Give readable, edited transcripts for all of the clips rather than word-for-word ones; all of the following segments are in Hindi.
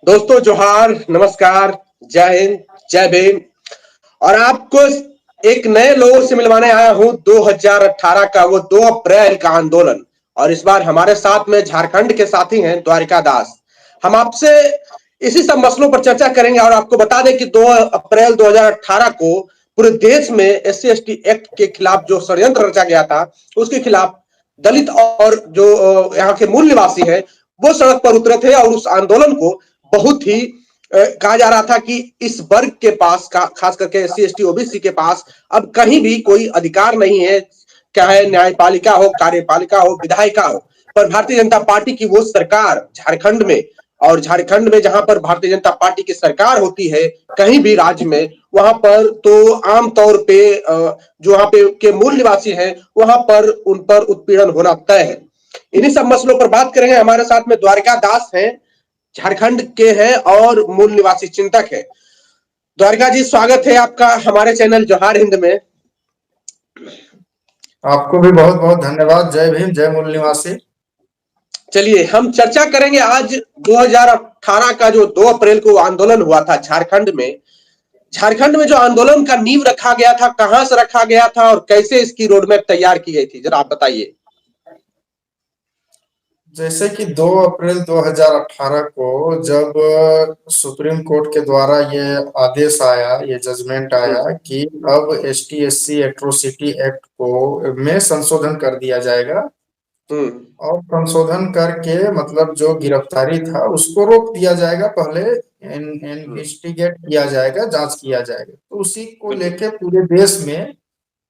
दोस्तों जोहार, नमस्कार, जय हिंद, जय भीम। और आपको एक नए लोगों से मिलवाने आया हूं। 2018 का वो 2 अप्रैल का आंदोलन। और इस बार हमारे साथ में झारखंड के साथी हैं द्वारिका दास। हम आपसे इसी सब मसलों पर चर्चा करेंगे और आपको बता दें कि 2 अप्रैल 2018 को पूरे देश में एससी एसटी एक्ट के खिलाफ जो षड्यंत्र रचा गया था, उसके खिलाफ दलित और जो यहाँ के मूल निवासी हैं, वो सड़क पर उतरे थे। और उस आंदोलन को बहुत ही कहा जा रहा था कि इस वर्ग के पास खास करके एससी एसटी ओबीसी के पास अब कहीं भी कोई अधिकार नहीं है, चाहे न्यायपालिका हो, कार्यपालिका हो, विधायिका हो। पर भारतीय जनता पार्टी की वो सरकार झारखंड में, और झारखंड में जहां पर भारतीय जनता पार्टी की सरकार होती है कहीं भी राज्य में, वहां पर तो आमतौर पे जो वहां पे के मूल निवासी हैं वहां पर उन पर उत्पीड़न होना तय है। इन्हीं सब मसलों पर बात करेंगे। हमारे साथ में द्वारिका दास हैं, झारखंड के हैं और मूल निवासी चिंतक है। द्वारिका जी, स्वागत है आपका हमारे चैनल जोहार हिंद में। आपको भी बहुत बहुत धन्यवाद। जय भीम, जय मूल निवासी। चलिए हम चर्चा करेंगे आज 2018 का जो 2 अप्रैल को आंदोलन हुआ था झारखंड में। झारखंड में जो आंदोलन का नींव रखा गया था, कहां से रखा गया था और कैसे इसकी रोडमैप तैयार की गई थी, जरा आप बताइए। जैसे कि 2 अप्रैल 2018 को जब सुप्रीम कोर्ट के द्वारा ये आदेश आया, ये जजमेंट आया हम्म। कि अब एसटी एससी एट्रोसिटी एक्ट को में संशोधन कर दिया जाएगा। हम्म। और संशोधन करके मतलब जो गिरफ्तारी था उसको रोक दिया जाएगा। पहले हम्म। इन्वेस्टिगेट किया जाएगा, जांच किया जाएगा। तो उसी को बिल्कुल। लेके पूरे देश में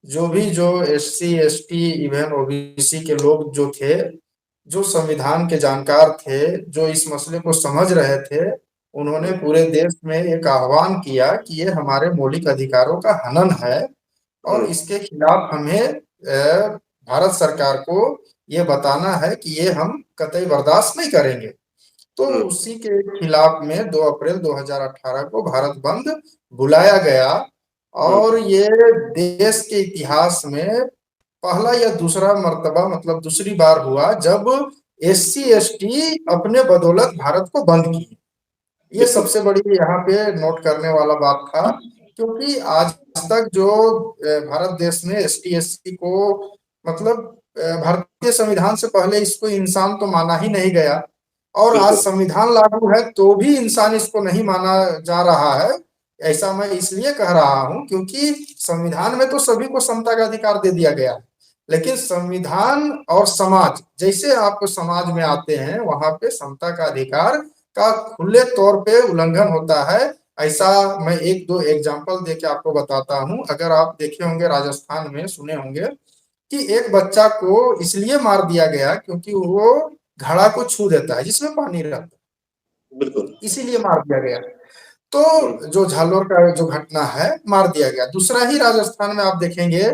जो एससी एसटी इवन ओबीसी के लोग जो थे, जो संविधान के जानकार थे, जो इस मसले को समझ रहे थे, उन्होंने हम्म। पूरे देश में एक आह्वान किया कि ये हमारे मौलिक अधिकारों का हनन है और हम्म। इसके खिलाफ हमें भारत सरकार को ये बताना है कि ये हम कतई बर्दाश्त नहीं करेंगे। तो हम्म। उसी के खिलाफ में 2 अप्रैल 2018 को भारत बंद बुलाया गया। हम्म। और ये देश के इतिहास में पहला या दूसरा मर्तबा, मतलब दूसरी बार हुआ जब एससी एसटी अपने बदौलत भारत को बंद की। ये बिल्कुल। सबसे बड़ी यहाँ पे नोट करने वाला बात था, क्योंकि आज तक जो भारत देश में एसटी एससी को मतलब भारतीय संविधान से पहले इसको इंसान तो माना ही नहीं गया। और आज बिल्कुल। संविधान लागू है तो भी इंसान इसको नहीं माना जा रहा है। ऐसा मैं इसलिए कह रहा हूं क्योंकि संविधान में तो सभी को समता का अधिकार दे दिया गया है। लेकिन संविधान और समाज, जैसे आप समाज में आते हैं वहां पे समता का अधिकार का खुले तौर पे उल्लंघन होता है। ऐसा मैं एक दो एग्जांपल देके आपको बताता हूं। अगर आप देखे होंगे, राजस्थान में सुने होंगे कि एक बच्चा को इसलिए मार दिया गया क्योंकि वो घड़ा को छू देता है जिसमें पानी रहता है, बिल्कुल। इसीलिए मार दिया गया। हम्म। तो जो झालोर का जो घटना है, मार दिया गया। दूसरा ही राजस्थान में आप देखेंगे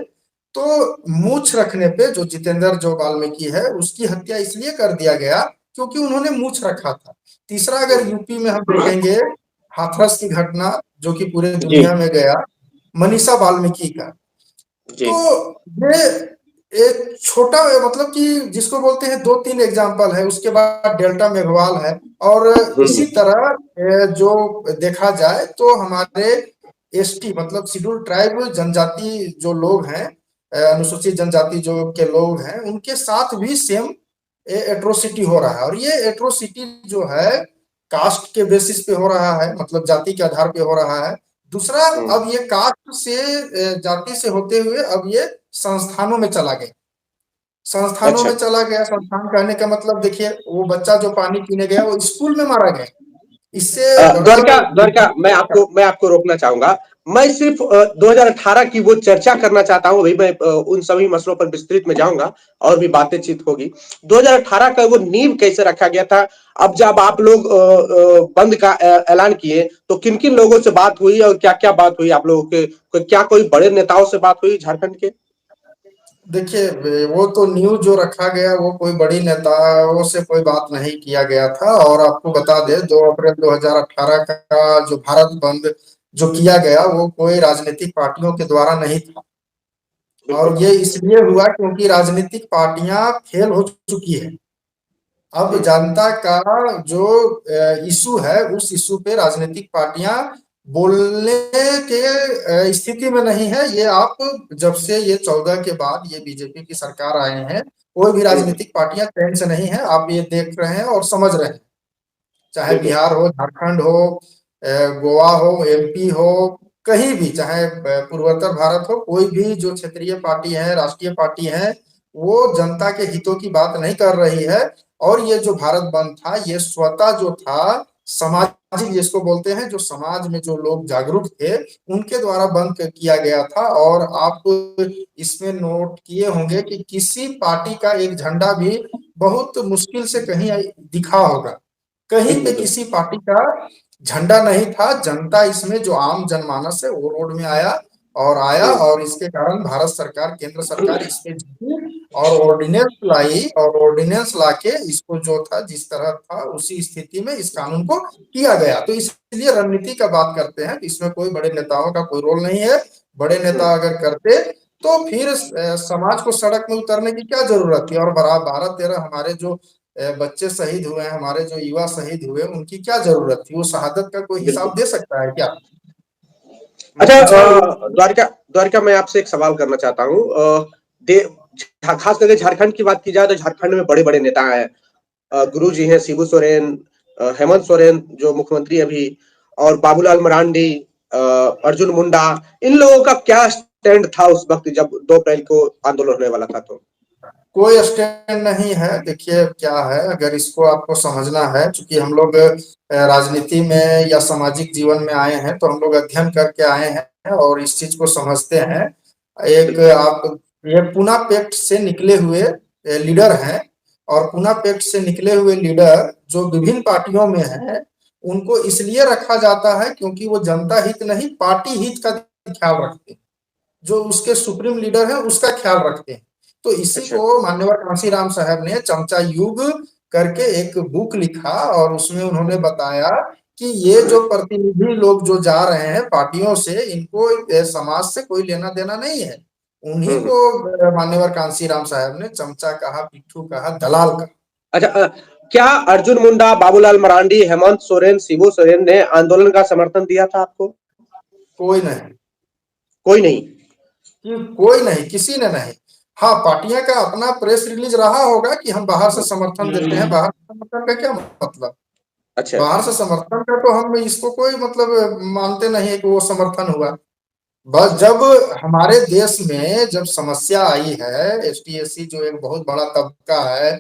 तो मूछ रखने पे जो जितेंद्र जो वाल्मीकि है उसकी हत्या इसलिए कर दिया गया क्योंकि उन्होंने मूछ रखा था। तीसरा अगर हम्म। यूपी में हम देखेंगे, हाथरस की घटना जो कि पूरे जी। दुनिया में गया, मनीषा वाल्मीकि का। जी। तो ये एक छोटा, मतलब कि जिसको बोलते हैं दो तीन एग्जाम्पल है। उसके बाद डेल्टा मेघवाल है। और इसी हम्म। तरह जो देखा जाए तो हमारे एसटी मतलब शेड्यूल ट्राइब जनजाति जो लोग हैं, अनुसूचित जनजाति जो के लोग हैं, उनके साथ भी सेम एट्रोसिटी हो रहा है। और ये एट्रोसिटी जो है कास्ट के बेसिस पे हो रहा है, मतलब जाति के आधार पे हो रहा है। दूसरा, हम्म। अब ये कास्ट से जाति से होते हुए अब ये संस्थानों में चला गया। संस्थानों अच्छा। में चला गया। संस्थान कहने का मतलब देखिए, वो बच्चा जो पानी पीने गया वो स्कूल में मारा गया। इससे बड़ा द्वारिका द्वारिका, मैं आपको रोकना चाहूंगा। मैं सिर्फ 2018 की वो चर्चा करना चाहता हूं। अभी मैं उन सभी मसलों पर विस्तृत में जाऊंगा और भी बातचीत होगी। 2018 का वो नींव कैसे रखा गया था। अब जब आप लोग बंद का ऐलान किए तो किन किन लोगों से बात हुई और क्या क्या बात हुई आप लोगों के, क्या कोई बड़े नेताओं से बात हुई झारखंड के। देखिए, वो तो न्यूज जो रखा गया वो कोई बड़ी नेताओं से कोई बात नहीं किया गया था। और आपको बता दें, 2 अप्रैल 2018 का जो भारत बंद जो किया गया वो कोई राजनीतिक पार्टियों के द्वारा नहीं था। और बिल्कुल। ये इसलिए हुआ क्योंकि राजनीतिक पार्टियां फेल हो चुकी है। अब जनता का जो इशू है उस इशू पे राजनीतिक पार्टियां बोलने के स्थिति में नहीं है। ये आप जब से ये 14 के बाद ये बीजेपी की सरकार आए हैं, कोई भी हम्म, राजनीतिक पार्टियां ट्रेंड से नहीं है, आप ये देख रहे हैं और समझ रहे हैं। चाहे बिल्कुल। बिहार हो, झारखंड हो, गोवा हो, एमपी हो, कहीं भी, चाहे पूर्वोत्तर भारत हो, कोई भी जो क्षेत्रीय पार्टी है, राष्ट्रीय पार्टी है, वो जनता के हितों की बात नहीं कर रही है। और ये जो भारत बंद था, ये स्वतः जो था सामाजिक, जिसको बोलते हैं, जो समाज में जो लोग जागरूक थे उनके द्वारा बंद किया गया था। और आप इसमें नोट किए होंगे कि किसी पार्टी का एक झंडा भी बहुत मुश्किल से कहीं दिखा होगा, कहीं पे बिल्कुल बिल्कुल। किसी पार्टी का झंडा नहीं था। जनता इसमें, जो आम जनमानस है, वो रोड में आया हम्म, और इसके कारण भारत सरकार, केंद्र सरकार इस पे झुकी और ऑर्डिनेंस लाई, और ऑर्डिनेंस लाके इसको जो था, जिस तरह था उसी स्थिति में इस कानून को किया गया। तो इसलिए रणनीति का बात करते हैं, इसमें कोई बड़े नेताओं का कोई रोल नहीं है। बड़े नेता हम्म, अगर करते तो फिर समाज को सड़क में उतरने की क्या जरूरत थी। और 12-13 हमारे जो बच्चे शहीद हुए हैं, हमारे जो युवा शहीद हुए, उनकी क्या जरूरत थी। वो शहादत का कोई बिल्कुल। हिसाब दे सकता है क्या? मैं अच्छा, पूछ रहा हूँ। द्वारका द्वारका मैं आपसे एक सवाल करना चाहता हूँ। खास करके झारखंड की बात की जाए तो झारखंड में बड़े बड़े नेता हैं। गुरु जी हैं शिबू सोरेन, हेमंत सोरेन जो मुख्यमंत्री अभी, और बाबूलाल मरांडी, अर्जुन मुंडा। इन लोगों का क्या स्टैंड था उस वक्त जब 2 अप्रैल को आंदोलन होने वाला था? तो कोई स्टैंड नहीं है। देखिए क्या है, अगर इसको आपको समझना है, क्योंकि हम लोग राजनीति में या सामाजिक जीवन में आए हैं, तो हम लोग अध्ययन करके आए हैं और इस चीज को समझते हैं। एक बिल्कुल। आप, ये पूना पैक्ट से निकले हुए लीडर हैं। और पूना पैक्ट से निकले हुए लीडर जो विभिन्न पार्टियों में हैं, उनको इसलिए रखा जाता है क्योंकि वो जनता हित नहीं, पार्टी हित का ख्याल रखते हैं। जो उसके सुप्रीम लीडर है उसका ख्याल रखते हैं। तो इसी अच्छा। को माननीय कांशीराम साहब ने चमचा युग करके एक बुक लिखा, और उसमें उन्होंने बताया कि ये जो प्रतिनिधि लोग जो जा रहे हैं पार्टियों से, इनको समाज से कोई लेना देना नहीं है। उन्हीं हम्म। को मान्यवर कांशीराम साहब ने चमचा कहा, पिट्ठू कहा, दलाल कहा। अच्छा, क्या अर्जुन मुंडा, बाबूलाल मरांडी, हेमंत सोरेन, शिबू सोरेन ने आंदोलन का समर्थन दिया था आपको? कोई नहीं, कोई नहीं। कि कोई नहीं, किसी ने नहीं। हाँ, पार्टियां का अपना प्रेस रिलीज रहा होगा कि हम बाहर से समर्थन देते हैं। बाहर से समर्थन का क्या मतलब? अच्छा। बाहर से समर्थन का तो हम इसको कोई मतलब मानते नहीं है कि वो समर्थन हुआ। बस अच्छा। जब हमारे देश में जब समस्या आई है, एसटीएससी जो एक बहुत बड़ा तबका है,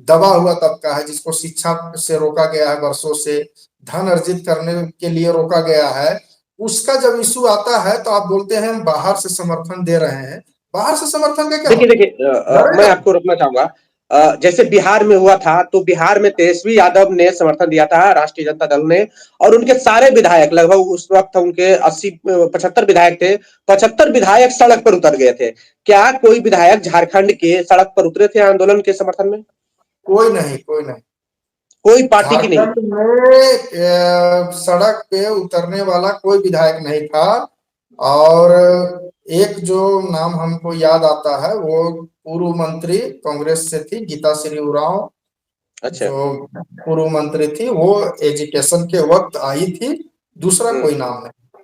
दबा हुआ तबका है, जिसको शिक्षा से रोका गया है वर्षों से, धन अर्जित करने के लिए रोका गया है, उसका जब इशू आता है तो आप बोलते हैं हम बाहर से समर्थन दे रहे हैं। बाहर से समर्थन का क्या देखिए मतलब? देखिए, मैं लड़ेगा। आपको रोकना चाहूंगा। जैसे बिहार में हुआ था, तो बिहार में तेजस्वी यादव ने समर्थन दिया था, राष्ट्रीय जनता दल ने। और उनके सारे विधायक, लगभग उस वक्त उनके 80 75 विधायक थे। 75 विधायक सड़क पर उतर गए थे। क्या कोई विधायक झारखंड के सड़क पर उतरे थे आंदोलन के समर्थन में? कोई नहीं, कोई नहीं। कोई पार्टी की नहीं। झारखंड में सड़क पे उतरने वाला कोई विधायक नहीं था। और एक जो नाम हमको याद आता है, वो पूर्व मंत्री कांग्रेस से थी, गीता श्री उरांव, अच्छा। जो पूर्व मंत्री थी, वो एजुकेशन के वक्त आई थी। दूसरा कोई हम्म। नाम नहीं,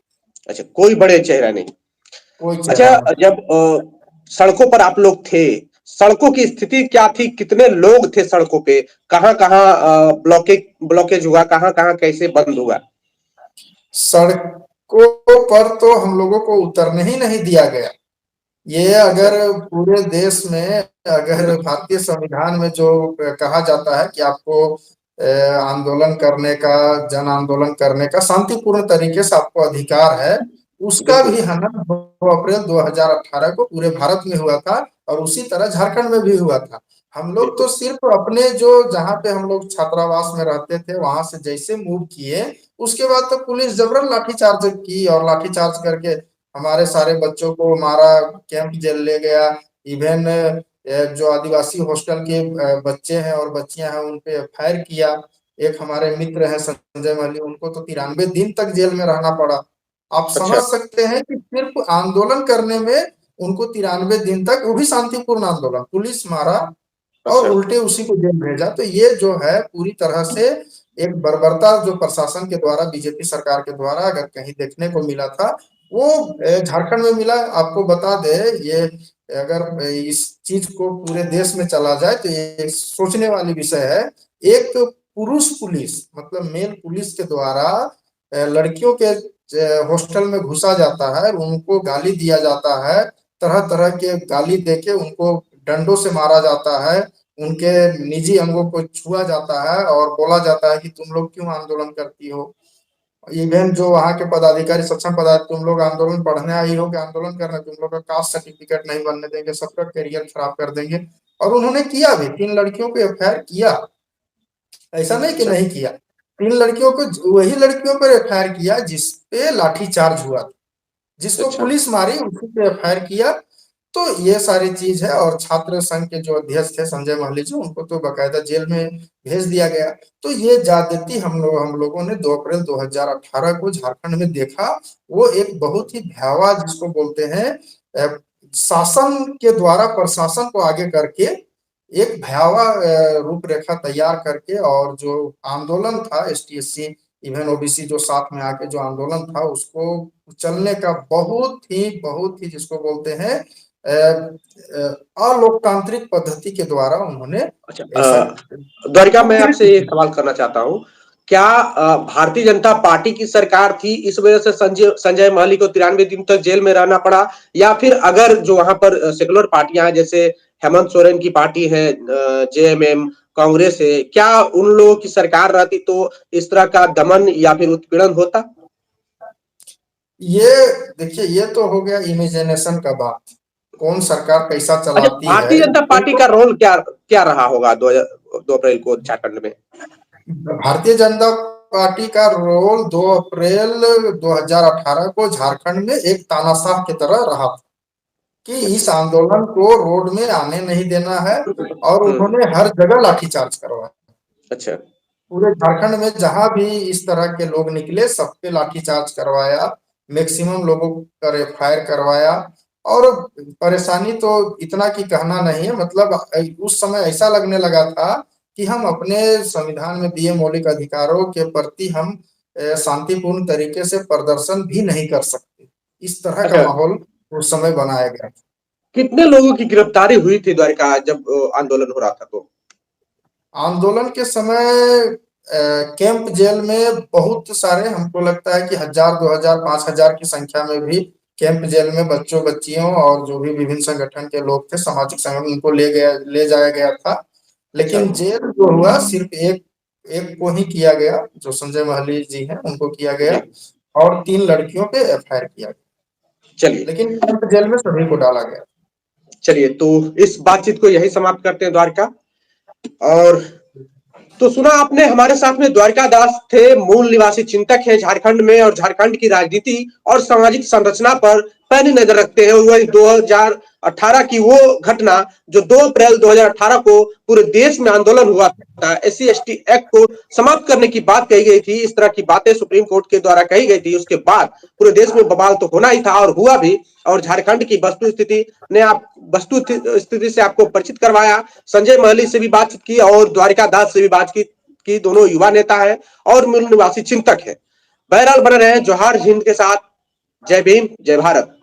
अच्छा, कोई बड़े चेहरा नहीं। कोई अच्छा, चेहरा नहीं। जब सड़कों पर आप लोग थे, सड़कों की स्थिति क्या थी? कितने लोग थे सड़कों पे? कहाँ कहाँ ब्लॉकेज हुआ? कहाँ कहाँ कैसे बंद हुआ? सड़कों पर तो हम लोगों को उतरने ही नहीं दिया गया। ये अच्छा। अगर पूरे देश में, अगर भारतीय संविधान में जो कहा जाता है कि आपको आंदोलन करने का, जन आंदोलन करने का शांतिपूर्ण तरीके से आपको अधिकार है, उसका बिल्कुल भी हनन 2 अप्रैल 2018 को पूरे भारत में हुआ था। और उसी तरह झारखंड में भी हुआ था। हम लोग तो बिल्कुल। सिर्फ अपने जो, जहाँ पे हम लोग छात्रावास में रहते थे, वहां से जैसे मूव किए, उसके बाद तो पुलिस जबरन लाठीचार्ज की, और लाठीचार्ज करके हमारे सारे बच्चों को मारा, कैंप जेल ले गया। इवन जो आदिवासी हॉस्टल के बच्चे हैं और बच्चियां हैं, उन पे फायर किया। एक हमारे मित्र हैं संजय मल्ली, उनको तो 93 दिन तक जेल में रहना पड़ा। आप अच्छा। समझ सकते हैं कि सिर्फ आंदोलन करने में उनको 93 दिन तक, वो भी शांतिपूर्ण आंदोलन, पुलिस मारा, और अच्छा। उल्टे उसी को जेल भेजा। तो ये जो है पूरी तरह से एक बर्बरता जो प्रशासन के द्वारा, बीजेपी सरकार के द्वारा अगर कहीं देखने को मिला था, वो झारखंड में मिला। आपको बता दे, ये अगर इस चीज को पूरे देश में चला जाए तो ये सोचने वाली विषय है। एक पुरुष पुलिस, मतलब मेल पुलिस के द्वारा लड़कियों के हॉस्टल में घुसा जाता है, उनको गाली दिया जाता है, तरह तरह के गाली देके उनको डंडों से मारा जाता है, उनके निजी अंगों को छुआ जाता है और बोला जाता है कि तुम लोग क्यों आंदोलन करती हो। इवन जो वहाँ के पदाधिकारी, सक्षम पदाधिकारी, तुम लोग आंदोलन पढ़ने आई हो कि आंदोलन करना, तुम लोग का कास्ट सर्टिफिकेट नहीं बनने देंगे, सबका करियर खराब कर देंगे। और उन्होंने किया भी, 3 लड़कियों को एफआईआर किया, ऐसा नहीं कि अच्छा। नहीं किया। 3 लड़कियों को, वही लड़कियों पर एफआईआर किया जिसपे लाठीचार्ज हुआ, जिसको अच्छा। पुलिस मारी उसी पे एफआईआर किया। तो ये सारी चीज है। और छात्र संघ के जो अध्यक्ष थे संजय महली जी, उनको तो बकायदा जेल में भेज दिया गया। तो ये ज्यादती हम लोगों ने 2 अप्रैल 2018 को झारखंड में देखा। वो एक बहुत ही भयावह, जिसको बोलते हैं शासन के द्वारा प्रशासन को आगे करके एक भयावह रूपरेखा तैयार करके, और जो आंदोलन था एसटी एससी इवन ओबीसी जो साथ में आके जो आंदोलन था, उसको चलने का बहुत ही जिसको बोलते हैं अलोकतांत्रिक पद्धति के द्वारा उन्होंने अच्छा। ऐसा द्वारिका, मैं आपसे कुकृत्य एक किया। सवाल करना चाहता हूँ। क्या भारतीय जनता पार्टी की सरकार थी, इस वजह से संजय संजय महली को 93 दिन तक जेल में रहना पड़ा, या फिर अगर जो वहां पर सेकुलर पार्टियां हैं, जैसे हेमंत सोरेन की पार्टी है, जेएमएम, कांग्रेस है, क्या उन लोगों की सरकार रहती तो इस तरह का दमन या फिर उत्पीड़न होता? ये देखिए, ये तो हो गया इमेजिनेशन का बात, कौन सरकार कैसा अच्छा, चलाती है। भारतीय जनता पार्टी का रोल क्या क्या रहा होगा 2 अप्रैल को झारखंड में? भारतीय जनता पार्टी का रोल 2 अप्रैल 2018 को झारखंड में एक तानाशाह की तरह रहा था कि इस अच्छा। आंदोलन को रोड में आने नहीं देना है। और उन्होंने हर जगह लाठीचार्ज करवाया। अच्छा। पूरे झारखंड में जहां भी इस तरह के लोग निकले, सब पे लाठीचार्ज करवाया, मैक्सिमम लोगों पर एफआईआर करवाया। और परेशानी तो इतना की कहना नहीं है, मतलब उस समय ऐसा लगने लगा था कि हम अपने संविधान में दिए मौलिक अधिकारों के प्रति हम शांतिपूर्ण तरीके से प्रदर्शन भी नहीं कर सकते। इस तरह का अच्छा, माहौल उस समय बनाया गया। कितने लोगों की गिरफ्तारी हुई थी द्वारिका जब आंदोलन हो रहा था तो? आंदोलन के समय कैंप जेल में बहुत सारे, हमको लगता है कि 1000, 2000, 5000 की संख्या में भी कैंप जेल में बच्चों बच्चियों और जो भी विभिन्न संगठन के लोग थे, सामाजिक संगठन, उनको ले जाया गया था। अच्छा। लेकिन जेल जो हुआ सिर्फ एक एक को ही किया गया, जो संजय महली जी हैं उनको किया गया। जी। और 3 लड़कियों पे एफआईआर किया गया। चलिए। लेकिन कैंप जेल में सभी को डाला गया। चलिए, तो इस बातचीत को यही समाप्त करते हैं द्वारिका। और तो सुना आपने, हमारे साथ में द्वारिका दास थे, मूल निवासी चिंतक है झारखंड में, और झारखंड की राजनीति और सामाजिक संरचना पर पैनी नजर रखते हैं। वही 2018 की वो घटना जो 2 अप्रैल 2018 को पूरे देश में आंदोलन हुआ था, एससी एसटी एक्ट को समाप्त करने की बात कही गई थी, इस तरह की बातें सुप्रीम कोर्ट के द्वारा कही गई थी। उसके बाद पूरे देश में बवाल तो होना ही था और हुआ भी। और झारखंड की वस्तु स्थिति ने आप वस्तु स्थिति से आपको परिचित करवाया। संजय महली से भी बातचीत की और द्वारिका दास से भी बातचीत की। दोनों युवा नेता है और मूल निवासी चिंतक है। बहरहाल बने रहे जोहार हिंद के साथ। जय भीम, जय भारत।